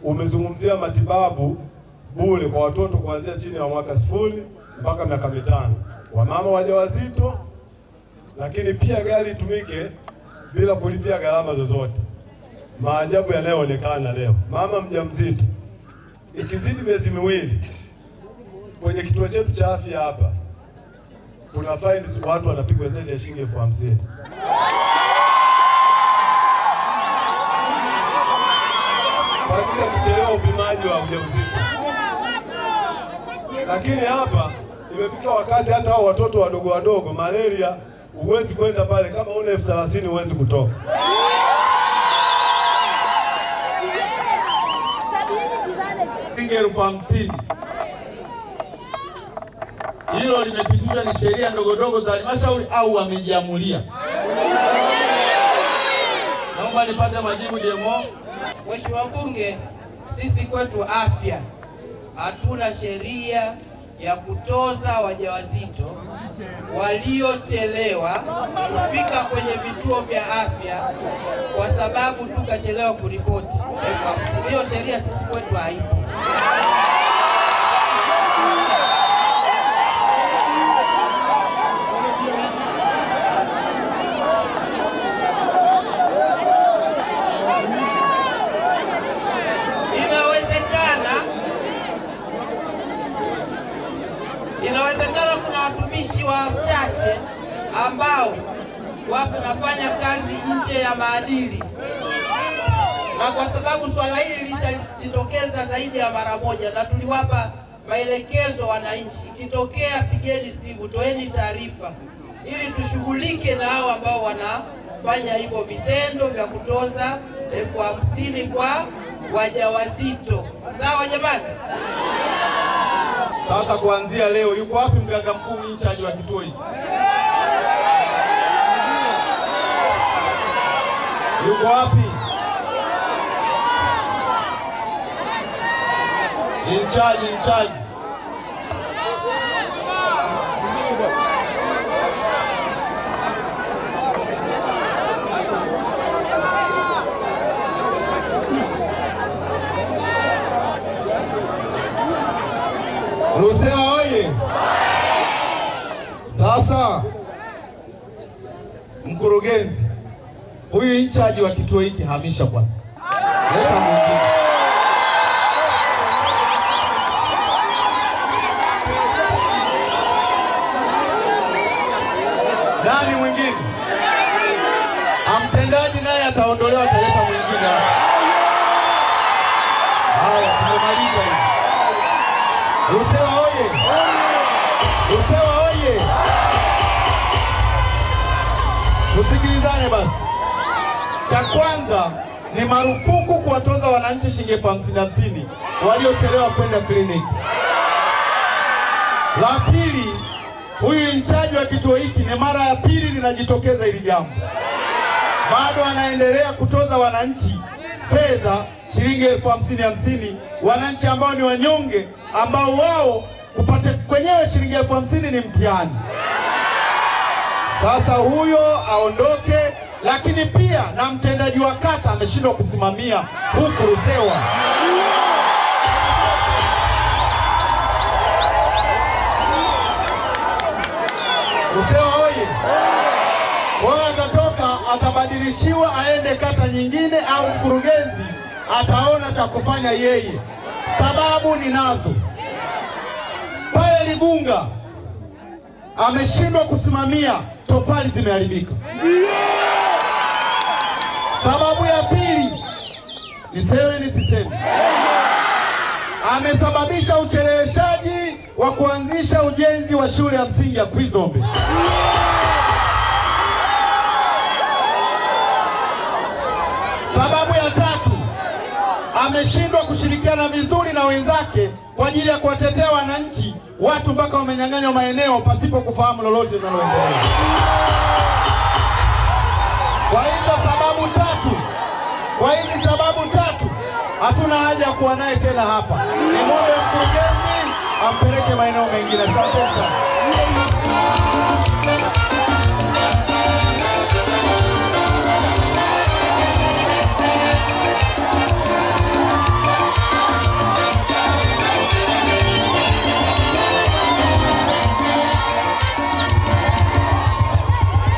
umezungumzia matibabu bure kwa watoto kuanzia chini ya mwaka 0 mpaka miaka 5, wamama wajawazito, lakini pia gari itumike bila kulipia gharama zozote. Maajabu yanayoonekana leo, mama mjamzito ikizidi miezi 2 kwenye kituo chetu cha afya hapa kuna faini, watu wanapigwa zaidi ya shilingi 50,000. Kwa ajili ya kuchelewa upimaji wa ujauzito. Lakini hapa imefika wakati hata hao watoto wadogo wadogo malaria, huwezi kwenda pale kama una 30,000 huwezi kutoka. Shilingi 50,000. Hilo limepitishwa, ni sheria ndogo za halmashauri au wamejiamulia? Naomba nipate majibu DMO. Mheshimiwa Mbunge, sisi kwetu afya hatuna sheria ya kutoza wajawazito waliochelewa kufika kwenye vituo vya afya kwa sababu tu kachelewa kuripoti. Hiyo sheria sisi kwetu haipo. Inawezekana kuna watumishi wachache ambao wanafanya kazi nje ya maadili, na kwa sababu swala hili lilishajitokeza zaidi ya mara moja na tuliwapa maelekezo wananchi, ikitokea pigeni simu, toeni taarifa ili tushughulike na hao ambao wanafanya hivyo vitendo vya kutoza 50,000 kwa wajawazito. Sawa jamani? Sasa kuanzia leo, yuko wapi mganga mkuu in charge wa kituo hiki? Yuko wapi? In charge. Lusewa oye! Sasa mkurugenzi huyu in charge wa kituo hiki hamisha kwanza. Leta mwingine. Nani mwingine? Mtendaji naye ataondolewa, ataleta mwingine. Haya, tumemaliza hivi. Lusewa oye! Lusewa oye! Tusikilizane basi. Cha kwanza ni marufuku kuwatoza wananchi shilingi 50,000 waliochelewa kwenda kliniki. La pili, huyu in charge wa kituo hiki ni mara ya pili linajitokeza hili jambo. Bado anaendelea kutoza wananchi fedha shilingi 50,000, wananchi ambao ni wanyonge, ambao wao kupata kwenyewe shilingi 50,000 ni mtihani. Sasa huyo aondoke, lakini pia na mtendaji wa kata ameshindwa kusimamia huku Lusewa. Lusewa oye! Kwa atatoka, atabadilishiwa aende kata nyingine, au mkurugenzi ataona cha kufanya yeye. Sababu ninazo. Pale Ligunga ameshindwa kusimamia, tofali zimeharibika. Sababu ya pili, niseme nisiseme, amesababisha ucheleweshaji wa kuanzisha ujenzi wa shule ya msingi ya Kwizombe. Sababu ya tatu, ameshindwa kushirikiana vizuri na wenzake kwa ajili ya kuwatetea wananchi, watu mpaka wamenyang'anywa maeneo pasipo kufahamu lolote linaloendelea. Kwa hizi sababu tatu hatuna haja ya kuwa naye tena hapa. Nimwombe mkurugenzi ampeleke maeneo mengine. Asante sana.